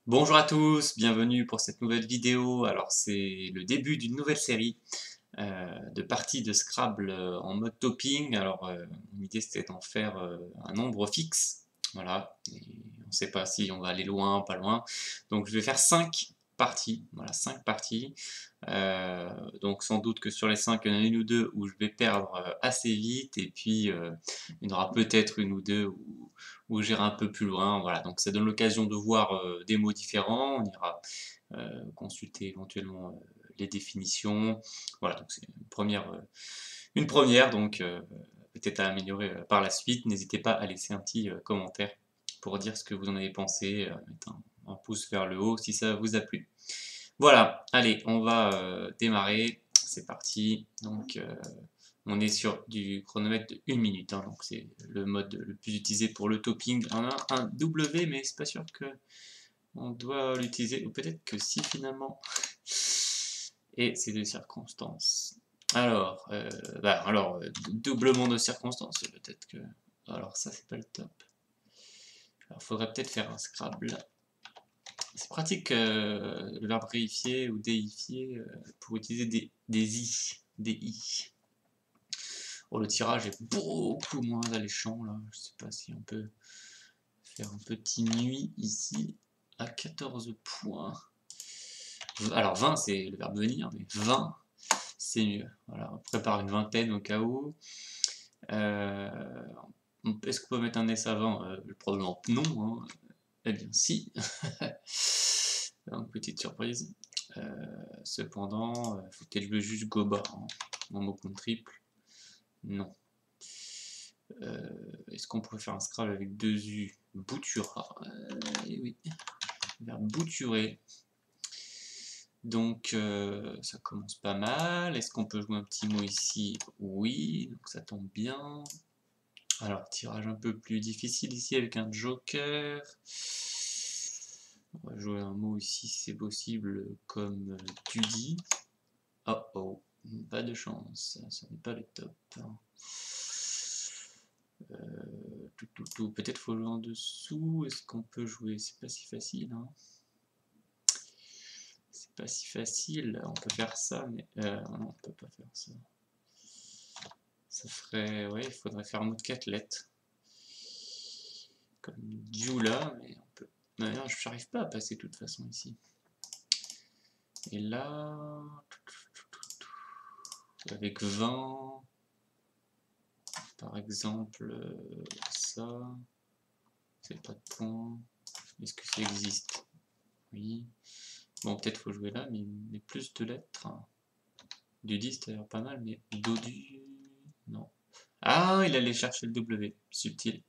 Bonjour à tous, bienvenue pour cette nouvelle vidéo. Alors c'est le début d'une nouvelle série de parties de Scrabble en mode topping. Alors l'idée c'était d'en faire un nombre fixe, voilà. Et on ne sait pas si on va aller loin, pas loin. Donc je vais faire 5 parties, voilà, 5 parties. Donc sans doute que sur les 5, il y en a une ou deux où je vais perdre assez vite, et puis il y en aura peut-être une ou deux où j'irai un peu plus loin. Voilà, donc ça donne l'occasion de voir des mots différents. On ira consulter éventuellement les définitions. Voilà, donc c'est une première, donc peut-être à améliorer par la suite. N'hésitez pas à laisser un petit commentaire pour dire ce que vous en avez pensé, mettre un pouce vers le haut si ça vous a plu. Voilà, allez, on va démarrer, c'est parti. Donc on est sur du chronomètre de 1 minute, hein, donc c'est le mode le plus utilisé pour le topping. On a un W, mais c'est pas sûr que on doit l'utiliser, ou peut-être que si finalement. Et c'est de circonstances. Alors, doublement de circonstances, peut-être que. Alors ça c'est pas le top. Alors faudrait peut-être faire un Scrabble. C'est pratique le verbe réifier ou déifier pour utiliser des i. Bon, le tirage est beaucoup moins alléchant là. Je sais pas si on peut faire un petit nuit ici à 14 points. Alors 20 c'est le verbe venir, mais 20 c'est mieux. Voilà, on prépare une vingtaine au cas où. Est-ce qu'on peut mettre un S avant probablement non. Hein. Eh bien si. Donc petite surprise. Cependant, faut peut-être jouer juste Goba hein, en mot contre triple. Non. Est-ce qu'on pourrait faire un Scrabble avec deux U? Boutura. Oui. Verbe bouturer. Donc ça commence pas mal. Est-ce qu'on peut jouer un petit mot ici? Oui, donc ça tombe bien. Alors, tirage un peu plus difficile ici avec un joker. On va jouer un mot ici si c'est possible comme Dudy. Oh oh, pas de chance, ça n'est pas le top. Peut-être faut jouer en dessous. Est-ce qu'on peut jouer? C'est pas si facile. Hein. C'est pas si facile. On peut faire ça, mais non, on peut pas faire ça. Ça ferait, ouais, il faudrait faire un mot de 4 lettres. Comme Dula, mais on peut. Non, je n'arrive pas à passer de toute façon ici. Et là, avec 20, par exemple, ça, c'est pas de point. Est-ce que ça existe? Oui. Bon, peut-être faut jouer là, mais plus de lettres. Du 10, c'est pas mal, mais Dodu, non. Ah, il allait chercher le W, subtil.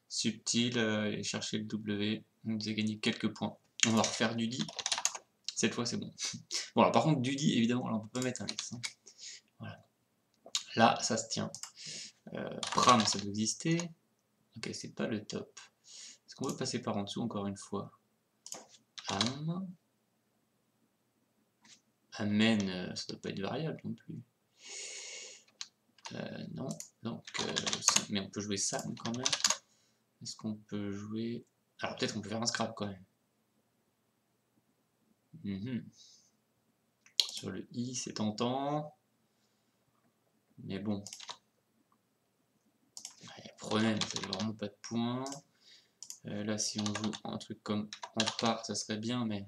Subtil, il allait chercher le W, il nous a gagné quelques points. On va refaire du 10. Cette fois, c'est bon. Bon, alors par contre, Dudy, évidemment, là, on peut pas mettre un S. Hein. Voilà. Là, ça se tient. Pram, ça doit exister. Ok, c'est pas le top. Est-ce qu'on peut passer par en dessous encore une fois? Am. Amen, ça doit pas être variable non plus. Non. Donc, mais on peut jouer ça quand même. Est-ce qu'on peut jouer... Alors peut-être qu'on peut faire un scrap quand même. Sur le I, c'est tentant. Mais bon. Problème, ça fait vraiment pas de points. Là, si on joue un truc comme en part, ça serait bien, mais...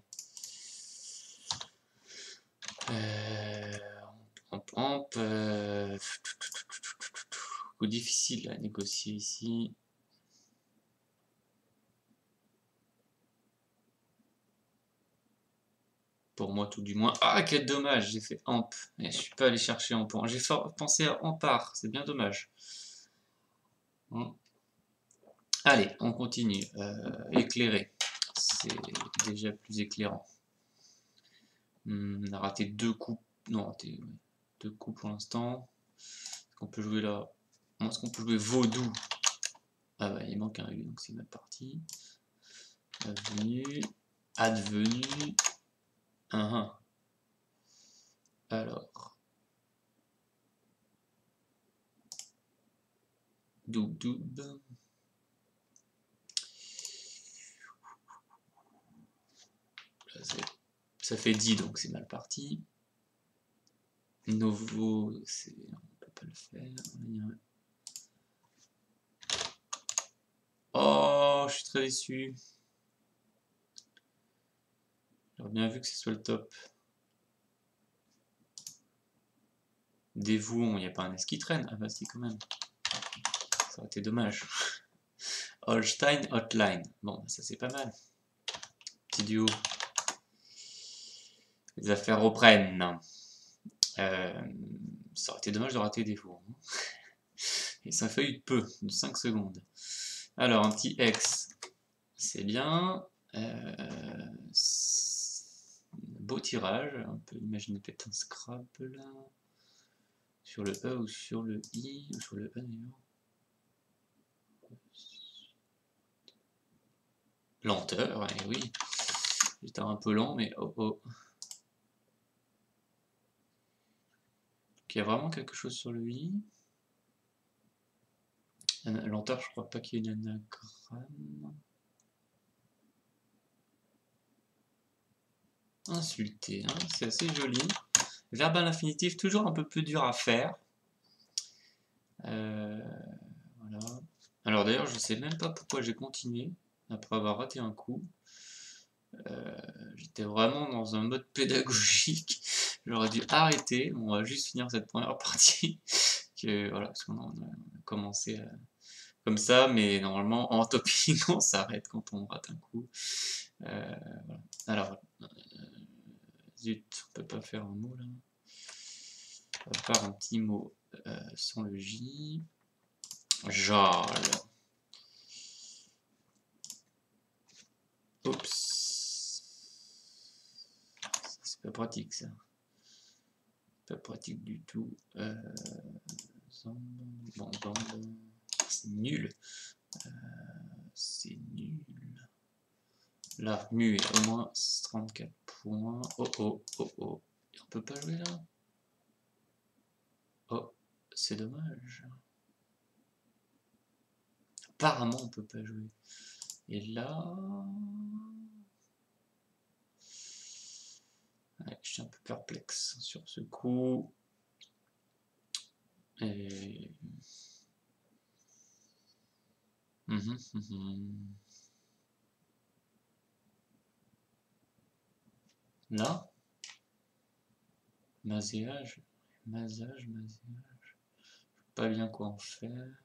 difficile à négocier ici. Pour moi, tout du moins. Ah, quel dommage, j'ai fait amp. Mais je suis pas allé chercher en point. J'ai pensé à en part, c'est bien dommage. Allez, on continue. Éclairé. C'est déjà plus éclairant. On a raté deux coups. Non, raté deux coups pour l'instant. Est-ce qu'on peut jouer là? Est-ce qu'on peut jouer vaudou? Ah bah, il manque un U, donc c'est mal parti. Advenu. Advenu. Alors. Doub doub. ça fait 10, donc c'est mal parti. Novo, on peut pas le faire. Oh, je suis très déçu. J'aurais bien vu que ce soit le top. Dévouon, il n'y a pas un S qui traîne. Ah bah si, quand même. Ça aurait été dommage. Holstein Hotline. Bon, ça c'est pas mal. Petit duo. Les affaires reprennent. Ça aurait été dommage de rater Dévouon. Et ça fait eu peu, de 5 secondes. Alors, un petit X, c'est bien. Beau tirage. On peut imaginer peut-être un Scrabble là. Sur le E ou sur le I, ou sur le E d'ailleurs. Lenteur, et oui. J'étais un peu lent, mais oh oh. Il y a vraiment quelque chose sur le I. Lenteur, je crois pas qu'il y ait un anagramme. Insulter, hein, c'est assez joli. Verbe à l'infinitif, toujours un peu plus dur à faire. Voilà. Alors d'ailleurs, je sais même pas pourquoi j'ai continué après avoir raté un coup. J'étais vraiment dans un mode pédagogique. J'aurais dû arrêter. On va juste finir cette première partie. Voilà, parce qu'on a commencé comme ça, mais normalement en topping on s'arrête quand on rate un coup. Voilà. Alors, zut, on peut pas faire un mot là. On va faire un petit mot sans le J. Jale. Oups. C'est pas pratique ça. Pas pratique du tout. Bon, c'est nul. C'est nul. La mu est au moins 34 points. Oh oh oh oh. On peut pas jouer là. Oh, c'est dommage. Apparemment on peut pas jouer. Et là... Ouais, je suis un peu perplexe sur ce coup. Et... Là, maséage, masage. Pas bien quoi en faire.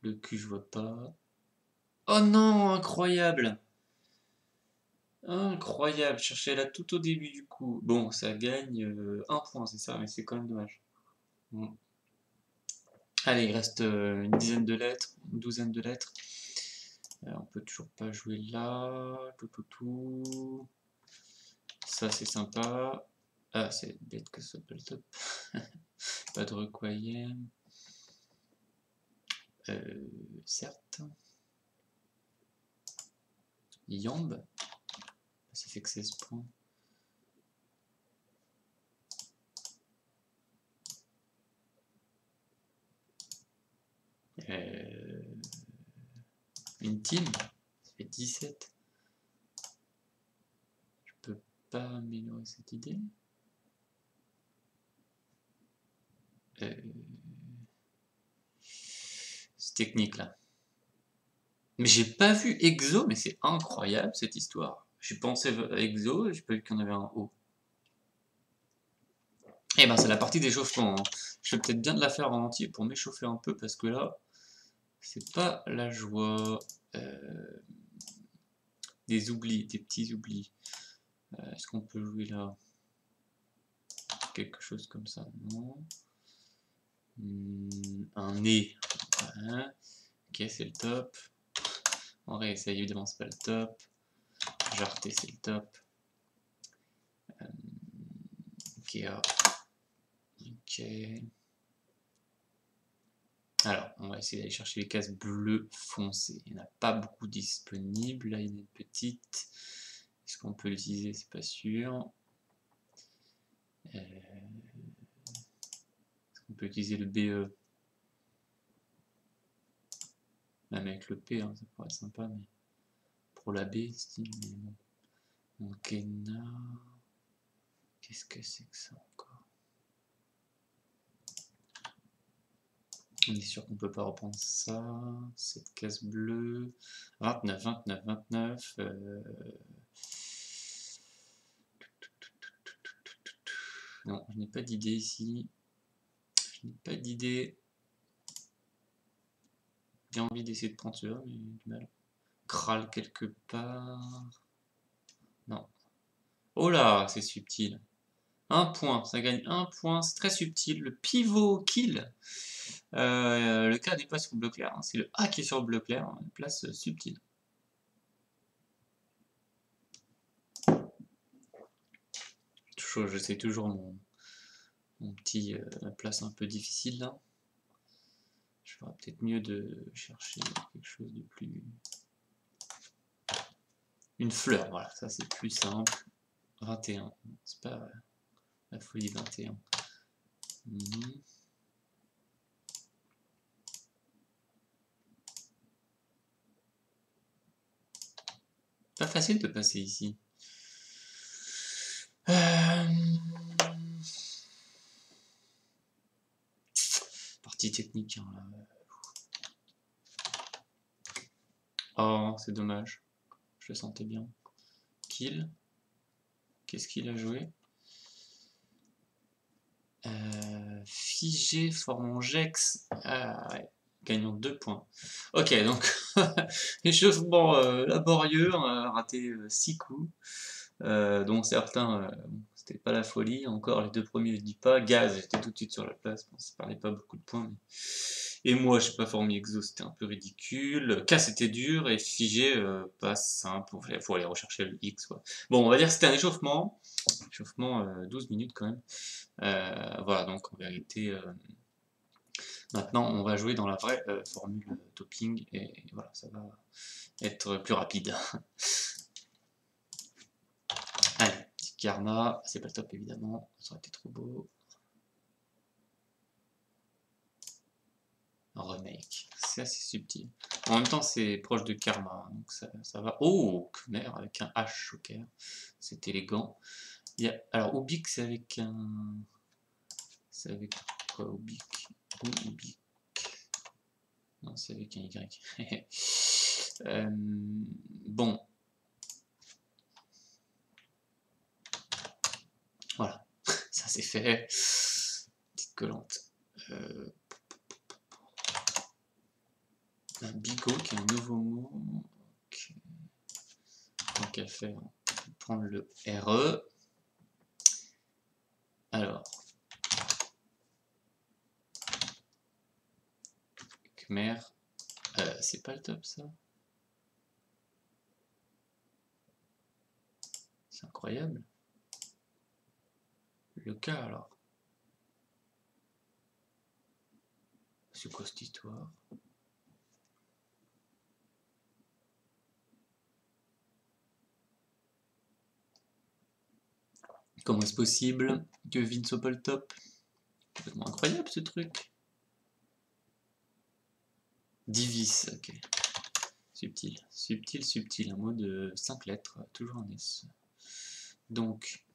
Le cul, je vois pas. Oh non, incroyable! Incroyable, chercher là tout au début du coup. Bon, ça gagne 1 point, c'est ça, mais c'est quand même dommage. Bon. Allez, il reste une dizaine de lettres, une douzaine de lettres. On peut toujours pas jouer là. Tout. Ça, c'est sympa. Ah, c'est bête que ce soit pas le top. Pas de requiem. Certes. Yamb. Ça fait que 16 points. Une team. Ça fait 17. Je peux pas améliorer cette idée. C'est technique là. Mais j'ai pas vu Exo, mais c'est incroyable cette histoire. J'ai pensé à Exo et j'ai pas vu qu'il y en avait un haut. Eh ben c'est la partie d'échauffement. Hein. Je vais peut-être bien de la faire en entier pour m'échauffer un peu parce que là, c'est pas la joie. Des oublis, des petits oublis. Est-ce qu'on peut jouer là? Quelque chose comme ça, non. Un nez. Voilà. Ok, c'est le top. On réessaye, évidemment, c'est pas le top. Jarté, c'est le top. Ikea. Ok. Alors, on va essayer d'aller chercher les cases bleues foncées. Il n'y en a pas beaucoup disponibles. Là, il y en a une petite. Est-ce qu'on peut l'utiliser? C'est pas sûr. Est-ce qu'on peut utiliser le BE? Même avec le P, hein, ça pourrait être sympa, mais pour la B, style, mais bon. Ankena. Qu'est-ce que c'est que ça encore? On est sûr qu'on peut pas reprendre ça. Cette case bleue. 29, 29, 29. Non, je n'ai pas d'idée ici. Je n'ai pas d'idée. J'ai envie d'essayer de prendre celui-là, mais du mal. Kral quelque part. Non. Oh là, c'est subtil. Un point, ça gagne un point, c'est très subtil. Le pivot kill. Le K n'est pas sur le bleu clair, hein. C'est le A qui est sur le bleu clair, hein. Une place subtile. Je sais toujours mon petit ma place un peu difficile là. Je ferais peut-être mieux de chercher quelque chose de plus... Une fleur, voilà, ça c'est plus simple. 21, c'est pas la folie 21. Pas facile de passer ici. Partie technique. Hein, là. Oh, c'est dommage. Je le sentais bien. Kill. Qu'est-ce qu'il a joué? Figé, Formongex. Ah, ouais. Gagnant 2 points. Ok, donc échauffement laborieux, on a raté 6 coups. Dont certains, c'était pas la folie. Encore les 2 premiers, je dis pas. Gaz, j'étais tout de suite sur la place. Bon, ça parlait pas beaucoup de points. Mais... Et moi, je sais pas, Formi Exo, c'était un peu ridicule. K, c'était dur. Et Figé, pas simple. Il faut aller rechercher le X. Quoi. Bon, on va dire que c'était un échauffement. Échauffement 12 minutes quand même. Voilà, donc en vérité, maintenant on va jouer dans la vraie formule topping et voilà, ça va être plus rapide. Allez, petit karma, c'est pas le top évidemment, ça aurait été trop beau. Remake, c'est assez subtil. En même temps, c'est proche de karma, donc ça va. Oh, Khmer avec un H choker, c'est élégant. Il y a... Alors, Ubik, c'est avec un. C'est avec quoi, Ubik? Ubik. Non, c'est avec un Y. Bon. Voilà, ça c'est fait. Petite collante. Un bigot qui est un nouveau mot. Okay. Tant qu'à faire, on va prendre le RE. Alors. Khmer. C'est pas le top ça. C'est incroyable. Le cas alors. C'est quoi cette histoire? Comment est-ce possible que Vin soit pas le top? Complètement incroyable ce truc. Divis, ok. Subtil, subtil, subtil. Un mot de 5 lettres, toujours un S. Donc,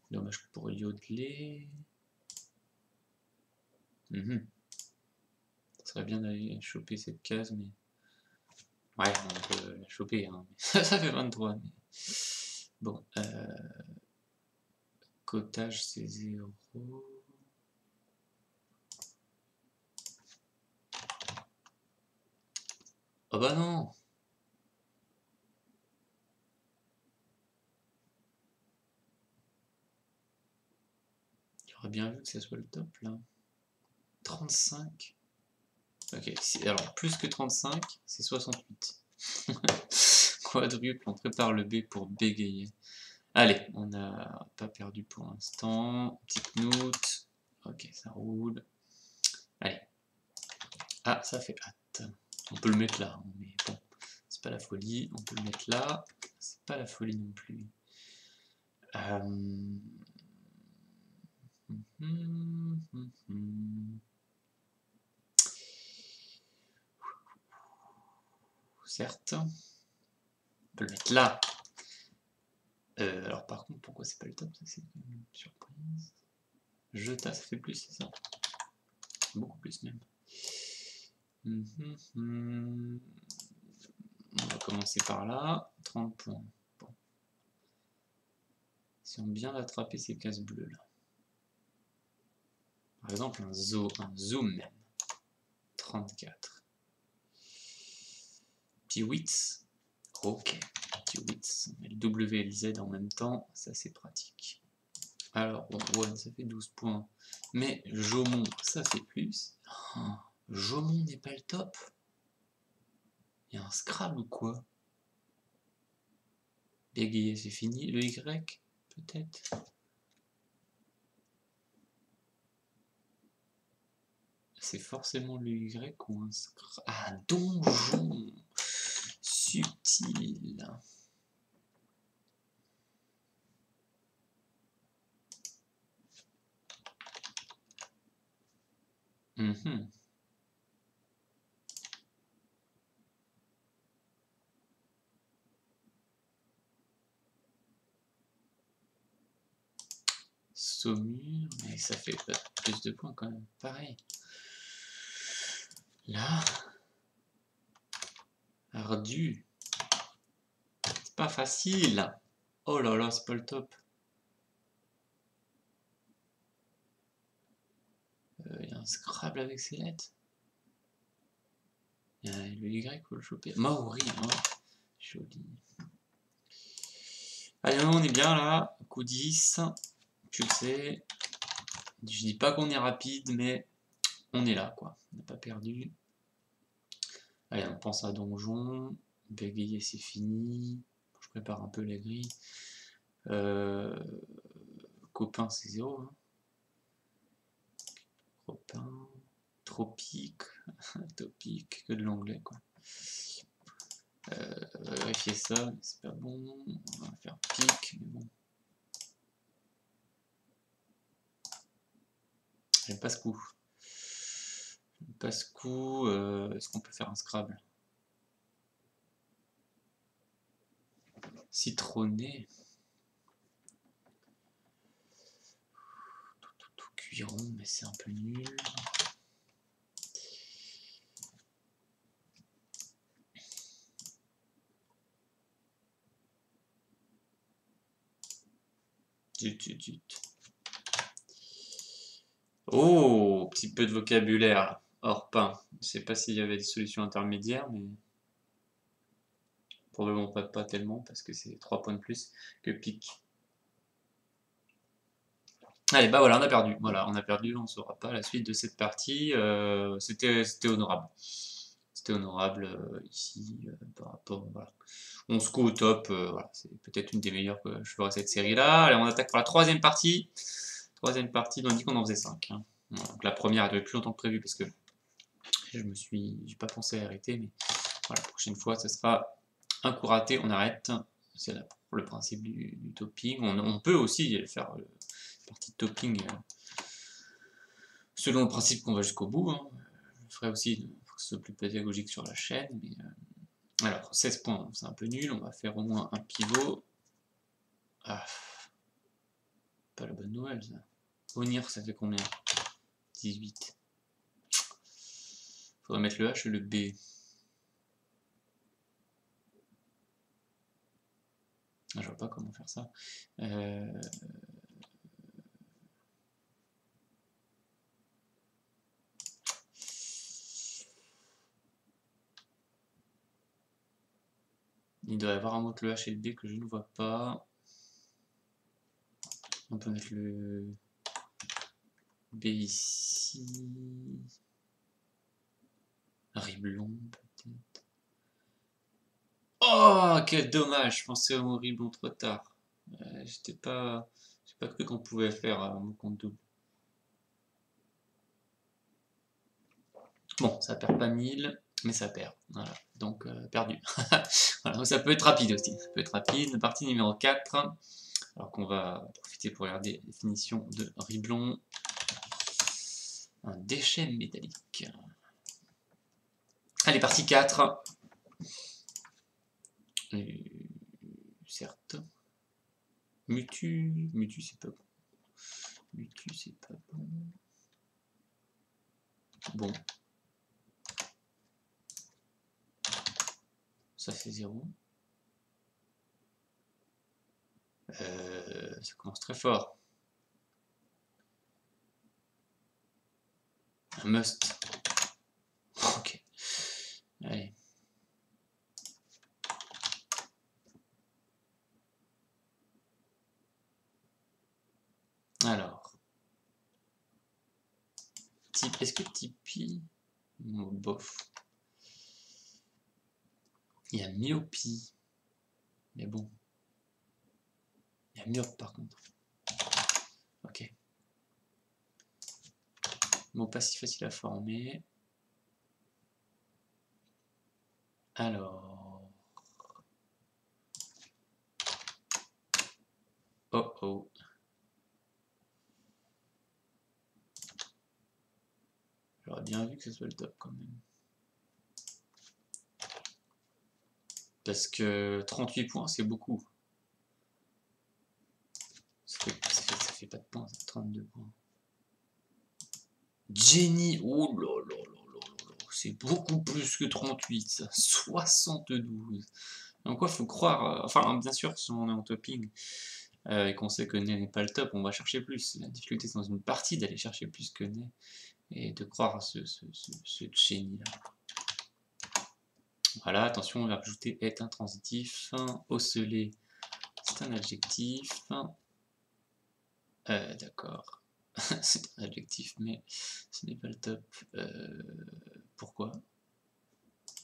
dommage pour yodeler. Ça serait bien d'aller choper cette case, mais... Ouais, on peut la choper, hein. Ça fait 23. Mais... Bon, cotage c'est 0. Oh bah non! J'aurais bien vu que ça soit le top là. 35. Ok, alors plus que 35, c'est 68. Quadruple, on prépare le B pour bégayer. Allez, on n'a pas perdu pour l'instant. Petite note. Ok, ça roule. Allez. Ah, ça fait hâte. On peut le mettre là, mais bon, c'est pas la folie. On peut le mettre là. C'est pas la folie non plus. Certes. peut le mettre là. Alors par contre, pourquoi c'est pas le top? Ça c'est une surprise. Jeta, ça fait plus, c'est ça? Beaucoup plus même. On va commencer par là. 30 points. Bon. Si on bien attraper ces cases bleues là. Par exemple, un zoom même. 34. Piwitz. Ok. Piwitz. Le W et le Z en même temps, ça c'est pratique. Alors, bon, ouais, ça fait 12 points. Mais Jomon, ça fait plus. Oh, Jomon n'est pas le top. Il y a un Scrabble ou quoi? Bégayer, c'est fini. Le Y, peut-être? C'est forcément le Y ou un Scrabble. Ah, donjon! Subtil. Saumur, mais ça fait plus de points quand même. Pareil. Là. Ardu. C'est pas facile. Oh là là, c'est pas le top. Il y a un Scrabble avec ses lettres. Il y a le Y, faut le choper. Maori, hein. Joli. Allez, on est bien là. Coup 10. Succès. Je dis pas qu'on est rapide, mais on est là, quoi. On n'a pas perdu. Allez, on pense à donjon. Bégayer, c'est fini. Je prépare un peu les grilles. Copain, c'est 0. Hein. Copain. Tropique. Topique. Que de l'anglais, quoi. Vérifier ça, mais c'est pas bon. On va faire pique, mais bon. J'aime pas ce coup. J'aime pas ce coup. Est-ce qu'on peut faire un Scrabble? Citronné. Cuiron, mais c'est un peu nul. Zut. Oh, petit peu de vocabulaire. Hors pain. Je sais pas s'il y avait des solutions intermédiaires, mais probablement pas tellement parce que c'est 3 points de plus que pique. Allez, bah voilà, on a perdu. Voilà, on a perdu, on ne saura pas la suite de cette partie. C'était honorable. C'était honorable ici par rapport. Voilà. 11 coups au top. Voilà, c'est peut-être une des meilleures que je ferai cette série-là. Allez, on attaque pour la troisième partie. Troisième partie, on a dit qu'on en faisait 5. Hein. Voilà, donc la première a duré plus longtemps que prévu parce que j'ai pas pensé à arrêter, mais voilà, la prochaine fois, ce sera un coup raté, on arrête. C'est le principe du topping. On peut aussi faire partie de topping selon le principe qu'on va jusqu'au bout. Hein. Je ferai aussi pour que ce soit plus pédagogique sur la chaîne. Mais, alors, 16 points, c'est un peu nul. On va faire au moins un pivot. Ah, pas la bonne nouvelle, ça. Onir, ça fait combien? 18. Faudrait mettre le H et le B. Ah, je vois pas comment faire ça. Il doit y avoir un autre le H et le B que je ne vois pas. On peut mettre le B ici. Riblon peut-être. Oh, quel dommage, je pensais au mot Riblon trop tard. J'ai pas cru qu'on pouvait faire un mot compte double. Bon, ça perd pas 1000, mais ça perd. Voilà, donc perdu. Voilà, donc ça peut être rapide aussi. Ça peut être rapide. Partie numéro 4. Alors qu'on va profiter pour regarder la définition de Riblon. Un déchet métallique. Allez, partie 4. certes. Mutu c'est pas bon. Mutu c'est pas bon. Bon. Ça fait 0. Ça commence très fort. Un must. Ok. Allez. Alors. Est-ce que Tipeee... Oh, bof. Il y a myopie. Mais bon. Il y a myope par contre. Ok. Bon, pas si facile à former. Alors... Oh oh. J'aurais bien vu que ce soit le top quand même. Parce que 38 points, c'est beaucoup. Ça fait pas de points, ça fait 32 points. Jenny, oh là là là là là, c'est beaucoup plus que 38, ça. 72. Donc quoi, faut croire, enfin bien sûr, si on est en topping et qu'on sait que Ney n'est pas le top, on va chercher plus. La difficulté c'est dans une partie d'aller chercher plus que Ney et de croire à ce Jenny là. Voilà, attention, on va rajouter est intransitif, osciller, c'est un adjectif. D'accord. C'est un adjectif, mais ce n'est pas le top. Pourquoi?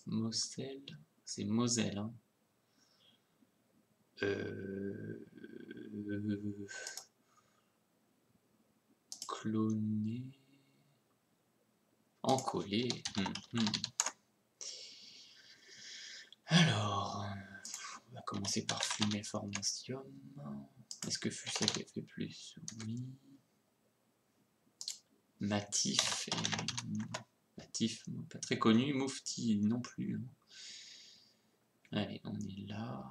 Moselle, c'est Moselle. Hein. Cloner. Encoller. Alors, on va commencer par fumer formation. Est-ce que Fusec fait plus? Oui. Matif. Matif, pas très connu. Moufti non plus. Allez, on est là.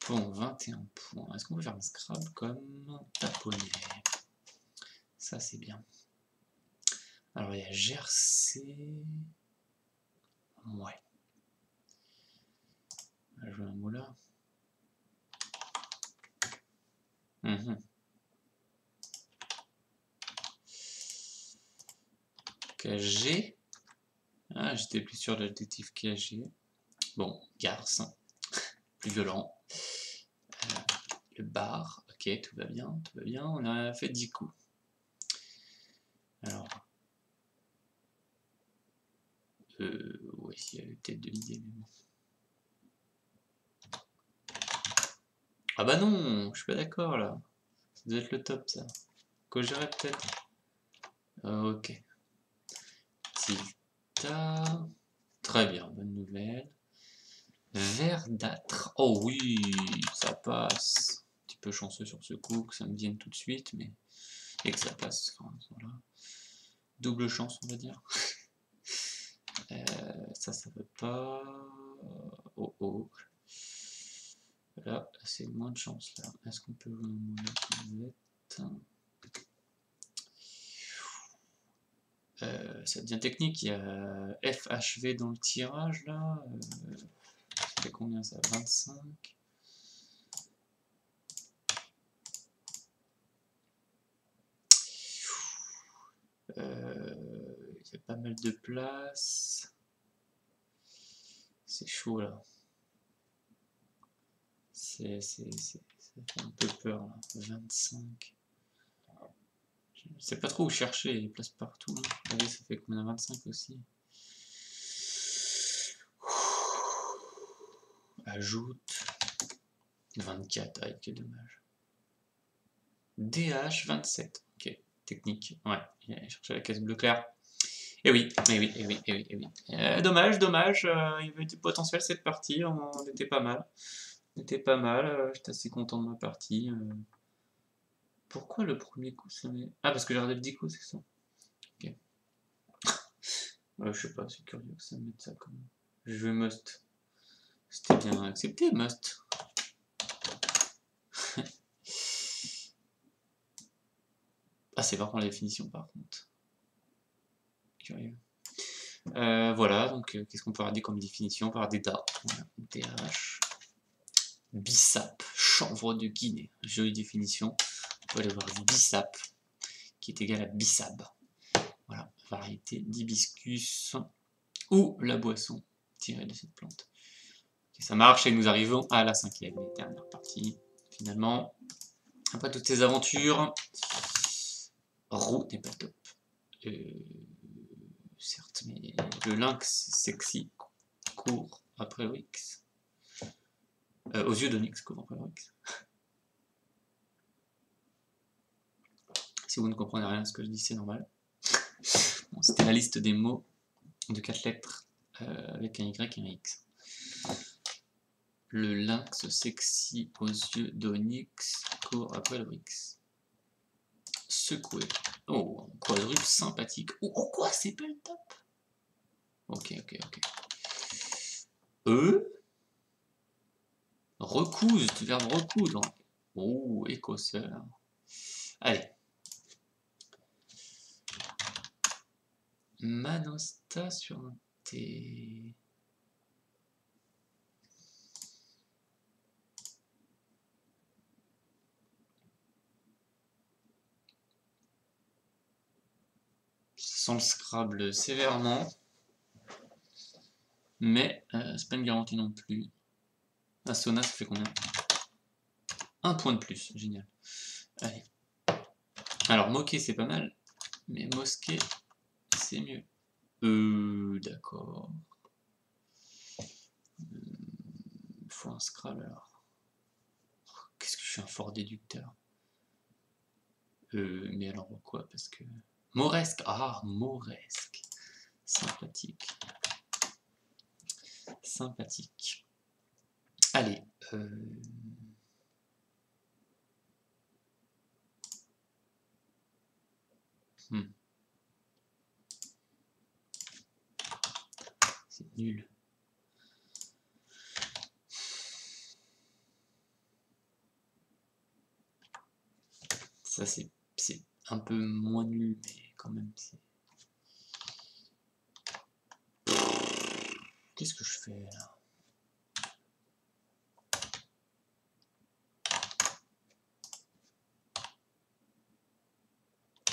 Bon, 21 points. Est-ce qu'on peut faire un Scrabble comme taponnet? Ça, c'est bien. Alors, il y a Jersey. Ouais. On va jouer un mot là. KG. Ah, j'étais plus sûr de l'adjectif KG. Bon, garce. Plus violent. Le bar. Ok, tout va bien, tout va bien. On a fait 10 coups. Alors. Ouais, il y avait peut-être de l'idée, mais bon. Ah bah non, je suis pas d'accord là. Ça doit être le top ça. Cogérait peut-être. Ok. Tilta. Très bien, bonne nouvelle. Verdâtre. Oh oui, ça passe. Un petit peu chanceux sur ce coup, que ça me vienne tout de suite, mais. Et que ça passe. Enfin, voilà. Double chance, on va dire. Ça veut pas. Oh oh. Là, c'est moins de chance là. Est-ce qu'on peut jouer un mot là? Ça devient technique. Il y a FHV dans le tirage là. Ça fait combien ça? 25. Il y a pas mal de place. C'est chaud là. Ça fait un peu peur là. 25. Je sais pas trop où chercher, il y a place partout. Allez, ça fait combien? 25 aussi. Ajoute 24, ah, quel dommage. DH 27, ok, technique, ouais, il a cherché la case bleu clair. Et oui, et oui, et oui, et oui, et oui. Dommage, dommage, il y avait du potentiel cette partie, on était pas mal. On était pas mal, j'étais assez content de ma partie. Pourquoi le premier coup ça met... Ah, parce que j'ai regardé le 10 coups, c'est ça. Ok. Je sais pas, c'est curieux que ça mette ça comme... Je must. C'était bien accepté, must. Ah, c'est par contre la définition, par contre. Curieux. Voilà, donc qu'est-ce qu'on peut regarder comme définition? On peut regarder DA. Voilà, DH. Bissap, chanvre de Guinée. Jolie définition. On peut aller voir bissap, qui est égal à bissab. Voilà, variété d'hibiscus ou la boisson tirée de cette plante. Okay, ça marche et nous arrivons à la 5e et dernière partie. Finalement, après toutes ces aventures, roue n'est pas top. Certes, mais le lynx sexy court après Wix. Aux yeux d'Onyx court après Wix. Si vous ne comprenez rien à ce que je dis, c'est normal. Bon, c'était la liste des mots de 4 lettres avec un Y et un X. Le lynx sexy aux yeux d'Onyx court après le Wix. Secoué. Oh, un quadruple sympathique. Oh, quoi, c'est pas le top. Ok. Recouse, du verbe recoudre. Oh, écosseur. Allez. Manosta sur un T. Ça sent le Scrabble sévèrement. Mais c'est pas une garantie non plus. Asona, ça fait combien? 1 point de plus, génial. Allez. Alors, moquer, c'est pas mal. Mais mosquer, c'est mieux. D'accord. Il faut un Scrabble alors. Qu'est-ce que je suis un fort déducteur. Mais alors quoi? Parce que... Mauresque. Ah, mauresque. Sympathique. Sympathique. Allez. C'est nul. Ça, c'est un peu moins nul, mais quand même, c'est... Qu'est-ce que je fais, là?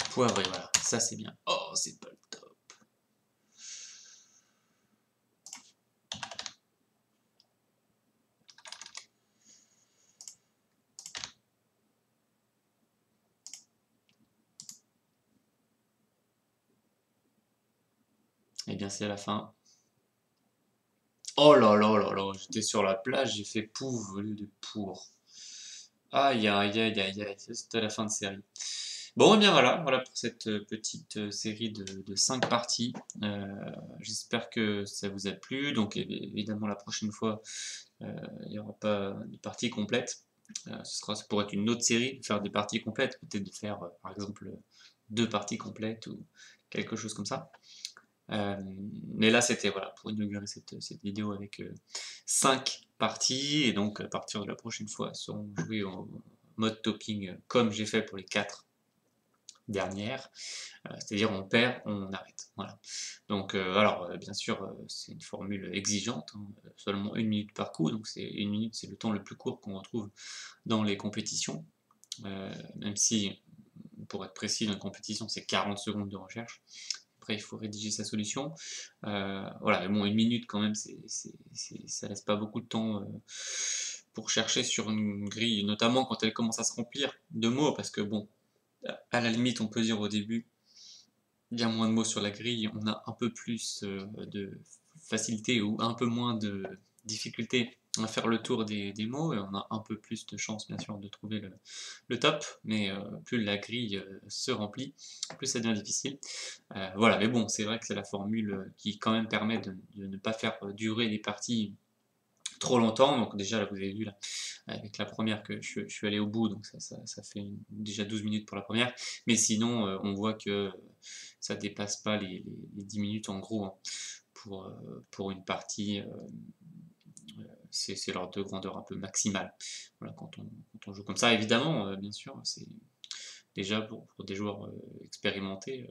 Poivré, voilà. Ça, c'est bien. Oh, c'est pas le top. Eh bien, c'est à la fin. Oh là là là là, j'étais sur la plage, j'ai fait pouf au lieu de pour. Aïe aïe aïe aïe aïe, c'était la fin de série. Bon, et bien voilà pour cette petite série de 5 parties. J'espère que ça vous a plu. Donc évidemment la prochaine fois, il n'y aura pas de partie complète. Ça pourrait être une autre série, de faire des parties complètes, peut-être de faire par exemple 2 parties complètes ou quelque chose comme ça. Mais là c'était voilà, pour inaugurer cette vidéo avec 5 parties, et donc à partir de la prochaine fois seront jouées en mode topping comme j'ai fait pour les 4 dernières, c'est-à-dire on perd, on arrête. Voilà. Donc alors bien sûr c'est une formule exigeante, hein, seulement 1 minute par coup, donc c'est 1 minute, c'est le temps le plus court qu'on retrouve dans les compétitions, même si pour être précis dans une compétition c'est 40 secondes de recherche. Après, il faut rédiger sa solution. Voilà, mais bon, 1 minute quand même, ça laisse pas beaucoup de temps pour chercher sur une grille, notamment quand elle commence à se remplir de mots, parce que bon, à la limite, on peut dire au début, il y a moins de mots sur la grille, on a un peu plus de facilité ou un peu moins de difficulté à faire le tour des mots, et on a un peu plus de chance bien sûr de trouver le top, mais plus la grille se remplit, plus ça devient difficile. Voilà, mais bon, c'est vrai que c'est la formule qui quand même permet de ne pas faire durer les parties trop longtemps. Donc déjà, là, vous avez vu, là, avec la première que je suis allé au bout, donc ça fait déjà 12 minutes pour la première. Mais sinon, on voit que ça dépasse pas les 10 minutes en gros, hein, pour une partie. C'est l'ordre de grandeur un peu maximale. Voilà, quand on joue comme ça, évidemment, bien sûr, c'est déjà pour des joueurs expérimentés,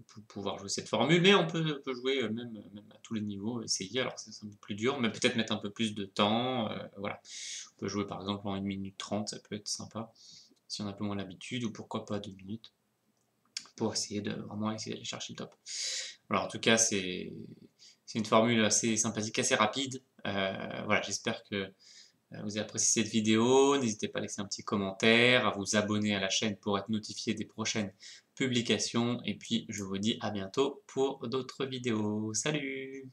pour pouvoir jouer cette formule, mais on peut jouer même à tous les niveaux, essayer, alors c'est un peu plus dur, mais peut-être mettre un peu plus de temps, voilà. On peut jouer par exemple en 1 minute 30, ça peut être sympa, si on a un peu moins l'habitude, ou pourquoi pas 2 minutes, pour essayer de vraiment essayer d'aller chercher le top. Alors en tout cas, c'est une formule assez sympathique, assez rapide. Voilà, j'espère que vous avez apprécié cette vidéo. N'hésitez pas à laisser un petit commentaire, à vous abonner à la chaîne pour être notifié des prochaines publications. Et puis, je vous dis à bientôt pour d'autres vidéos. Salut!